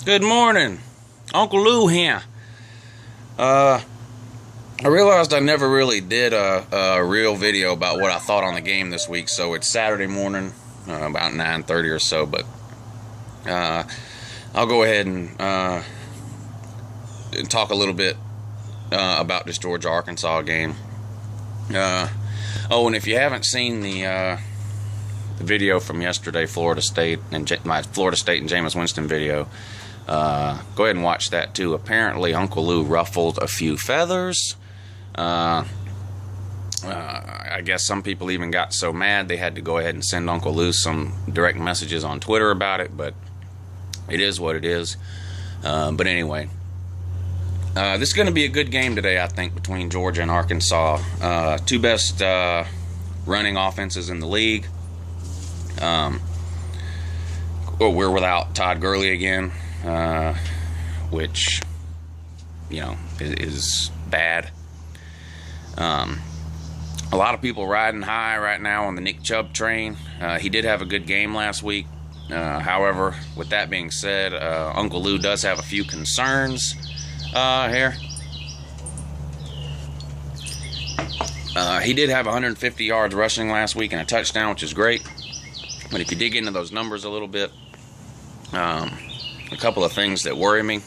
Good morning. Uncle Lou here. I realized I never really did a real video about what I thought on the game this week, so it's Saturday morning, about 9:30 or so, but I'll go ahead and talk a little bit about this Georgia-Arkansas game. And if you haven't seen the video from yesterday, Florida State and my Florida State and Jameis Winston video, go ahead and watch that too. Apparently Uncle Lou ruffled a few feathers. I guess some people even got so mad they had to go ahead and send Uncle Lou some direct messages on Twitter about it, but it is what it is. But anyway, this is going to be a good game today, I think, between Georgia and Arkansas. Two best running offenses in the league. We're without Todd Gurley again, which, is bad. A lot of people riding high right now on the Nick Chubb train. He did have a good game last week. However, with that being said, Uncle Lou does have a few concerns here. He did have 150 yards rushing last week and a touchdown, which is great. But if you dig into those numbers a little bit, a couple of things that worry me.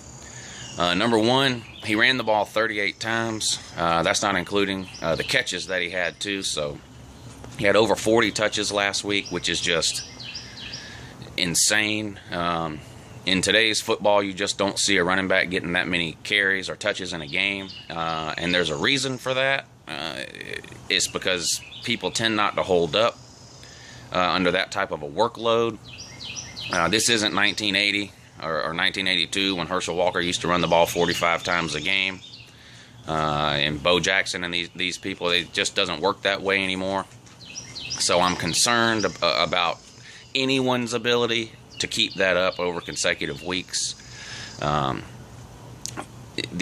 Number one, he ran the ball 38 times. That's not including the catches that he had too. So he had over 40 touches last week, which is just insane. In today's football, you just don't see a running back getting that many carries or touches in a game. And there's a reason for that. It's because people tend not to hold up under that type of a workload. This isn't 1980 or 1982 when Herschel Walker used to run the ball 45 times a game. And Bo Jackson and these people, it just doesn't work that way anymore. So I'm concerned about anyone's ability to keep that up over consecutive weeks. The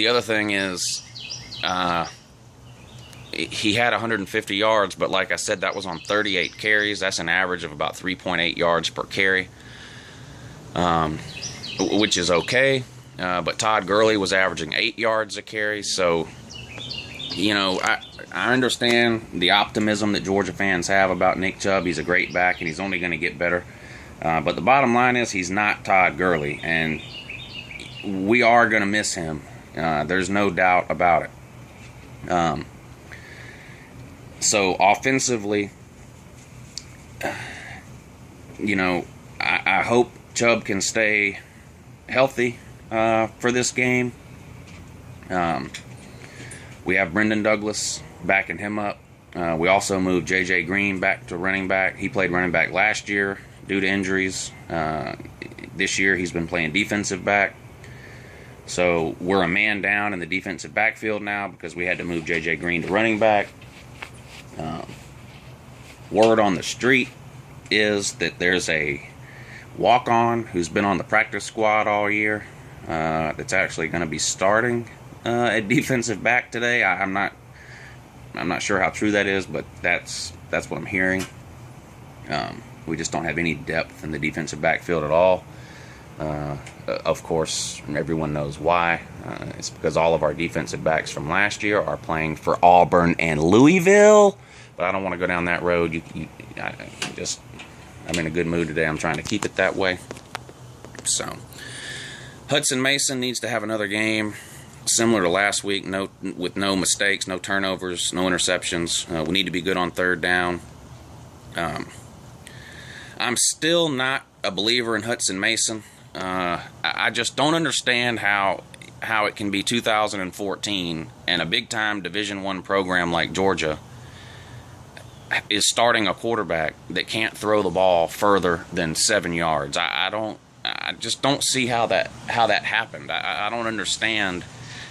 other thing is, he had 150 yards, but like I said, that was on 38 carries. That's an average of about 3.8 yards per carry, which is okay. But Todd Gurley was averaging 8 yards a carry. So, I understand the optimism that Georgia fans have about Nick Chubb. He's a great back, and he's only going to get better. But the bottom line is he's not Todd Gurley, and we are going to miss him. There's no doubt about it. So offensively, I hope Chubb can stay healthy for this game. We have Brendan Douglas backing him up. We also moved J.J. Green back to running back. He played running back last year due to injuries. This year he's been playing defensive back. So we're a man down in the defensive backfield now because we had to move J.J. Green to running back. Word on the street is that there's a walk-on who's been on the practice squad all year that's actually going to be starting at defensive back today. I'm not sure how true that is, but that's what I'm hearing. We just don't have any depth in the defensive backfield at all. Of course, everyone knows why. It's because all of our defensive backs from last year are playing for Auburn and Louisville. But I don't want to go down that road. I'm in a good mood today. I'm trying to keep it that way. So, Hudson Mason needs to have another game similar to last week, with no mistakes, no turnovers, no interceptions. We need to be good on third down. I'm still not a believer in Hudson Mason. I just don't understand how it can be 2014 and a big-time Division I program like Georgia is starting a quarterback that can't throw the ball further than 7 yards. I just don't see how that happened. I don't understand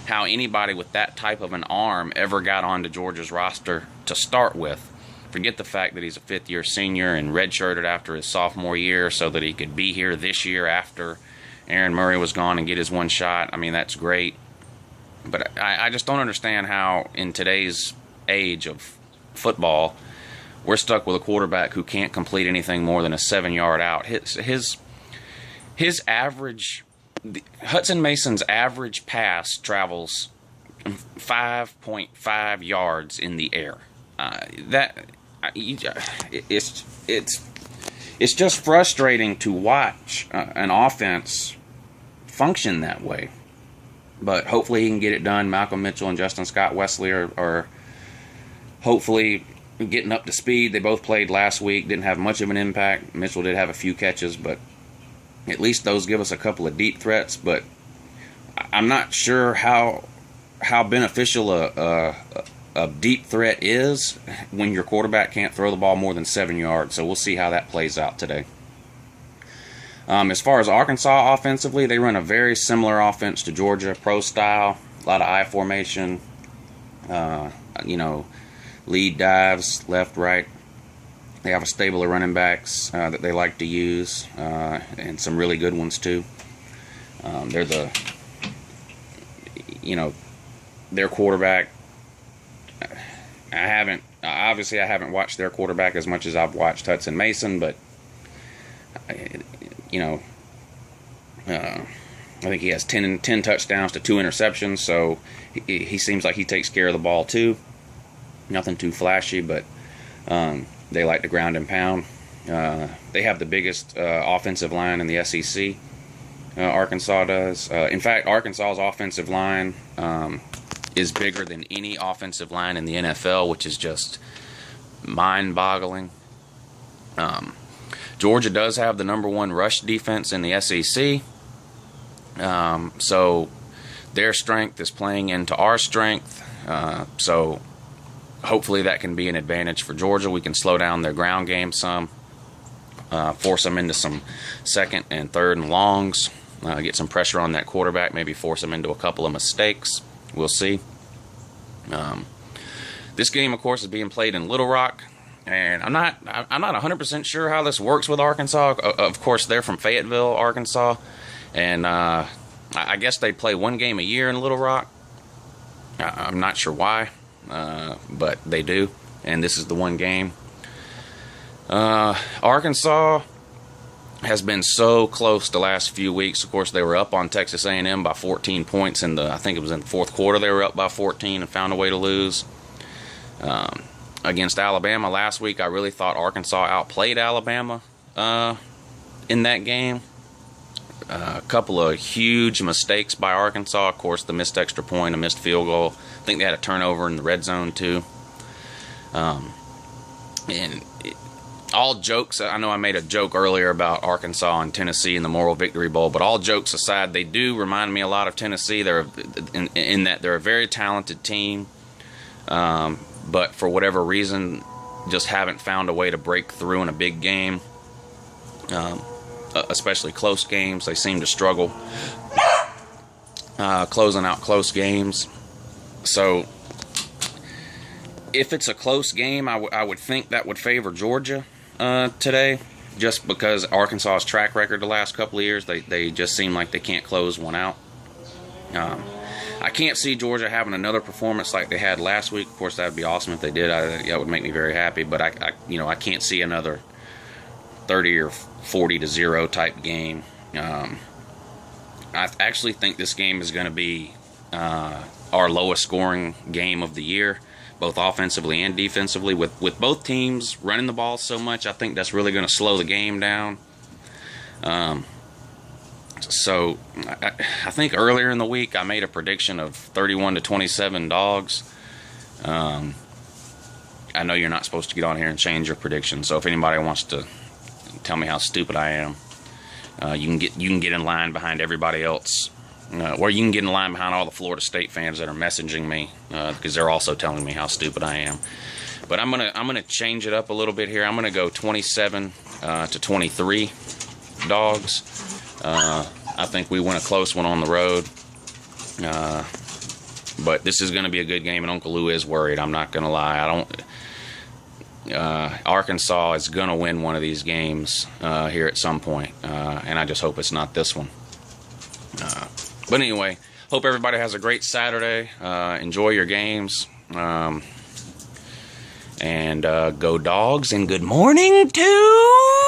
how anybody with that type of an arm ever got onto Georgia's roster to start with. Forget the fact that he's a fifth-year senior and redshirted after his sophomore year so that he could be here this year after Aaron Murray was gone and get his one shot. I mean, that's great. But I just don't understand how in today's age of football we're stuck with a quarterback who can't complete anything more than a 7-yard out. His average Hudson Mason's average pass travels 5.5 yards in the air. It's just frustrating to watch an offense function that way. But hopefully he can get it done. Malcolm Mitchell and Justin Scott Wesley are hopefully getting up to speed. They both played last week, didn't have much of an impact. Mitchell did have a few catches, but at least those give us a couple of deep threats. But I'm not sure how beneficial a deep threat is when your quarterback can't throw the ball more than 7 yards. So we'll see how that plays out today. As far as Arkansas offensively, they run a very similar offense to Georgia, pro style, a lot of I formation, lead dives, left, right. They have a stable of running backs that they like to use, and some really good ones too. They're their quarterback. I haven't watched their quarterback as much as I've watched Hudson Mason, but I think he has 10 touchdowns to 2 interceptions, so he seems like he takes care of the ball too. Nothing too flashy, but they like to ground and pound. They have the biggest offensive line in the SEC. Arkansas does. In fact, Arkansas's offensive line is bigger than any offensive line in the NFL, which is just mind-boggling. Georgia does have the #1 rush defense in the SEC, so their strength is playing into our strength. So hopefully that can be an advantage for Georgia. We can slow down their ground game some, force them into some 2nd and 3rd and longs, get some pressure on that quarterback, maybe force them into a couple of mistakes. We'll see. This game, of course, is being played in Little Rock, and I'm not 100% sure how this works with Arkansas. Of course, they're from Fayetteville, Arkansas, and I guess they play 1 game a year in Little Rock. I'm not sure why, but they do, and this is the 1 game. Arkansas has been so close the last few weeks. Of course, they were up on Texas A&M by 14 points I think it was in the 4th quarter. They were up by 14 and found a way to lose. Against Alabama last week, I really thought Arkansas outplayed Alabama in that game. A couple of huge mistakes by Arkansas. Of course, the missed extra point, a missed field goal. I think they had a turnover in the red zone too. All jokes, I know I made a joke earlier about Arkansas and Tennessee in the Moral Victory Bowl, but all jokes aside, they do remind me a lot of Tennessee. They're in that they're a very talented team, but for whatever reason, just haven't found a way to break through in a big game, especially close games. They seem to struggle closing out close games. So if it's a close game, I would think that would favor Georgia today, just because Arkansas's track record the last couple of years, they just seem like they can't close one out. I can't see Georgia having another performance like they had last week. Of course, that would be awesome if they did. That would make me very happy, but I can't see another 30 or 40-0 type game. I actually think this game is going to be our lowest scoring game of the year, both offensively and defensively. With both teams running the ball so much, I think that's really going to slow the game down. So I think earlier in the week I made a prediction of 31-27 Dogs. I know you're not supposed to get on here and change your prediction, so if anybody wants to tell me how stupid I am, you can get in line behind everybody else. Or you can get in line behind all the Florida State fans that are messaging me, because they're also telling me how stupid I am. But I'm gonna change it up a little bit here. I'm gonna go 27-23 Dogs. I think we win a close one on the road. But this is going to be a good game, and UNCLELOU is worried. I'm not going to lie. Arkansas is going to win one of these games here at some point, and I just hope it's not this one. But anyway, hope everybody has a great Saturday. Enjoy your games. And go Dogs, and good morning to